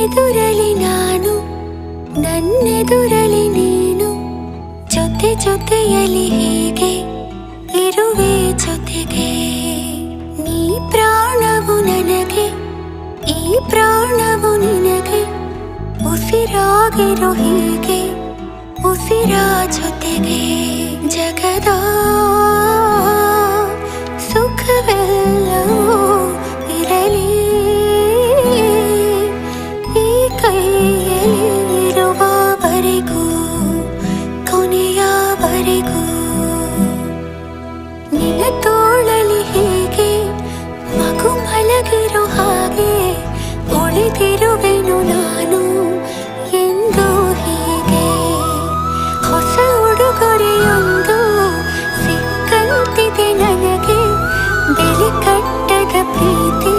ನಿನ್ನೆದುರಲಿ ನಾನು ನನ್ನೆದುರಲಿ ನೀನು ಜೊತೆ ಜೊತೆಯಲಿ ಹೀಗೆ ಇರುವೆ ಜೊತೆಗೆ ನೀ ಪ್ರಾಣವು ನನಗೆ ಈ ಪ್ರಾಣವು ನಿನಗೆ ಉಸಿರಾಗಿರೋ ಹೀಗೆ ಉಸಿರ ಜೊತೆಗೆ ಜಗದ ಸುಖವೆಲ್ಲವೂ ಇರಲಿ ಈ ಕೈಯಲ್ಲಿರುವವರೆಗೂ ಕೊನೆಯವರೆಗೂ ನಿನ್ನ ತೋಳಲಿ ಹೀಗೆ ಮಗು ಮಲಗಿರೋ ಹಾಗೆ ಉಳಿದಿರುವೆನು ನಾನು ಎಂದು ಹೀಗೆ ಹೊಸ ಉಡುಗೊರೆಯೊಂದು ಸಿಕ್ಕಂತಿದೆ ನನಗೆ ಬೆಲೆ ಕಟ್ಟದ ಪ್ರೀತಿ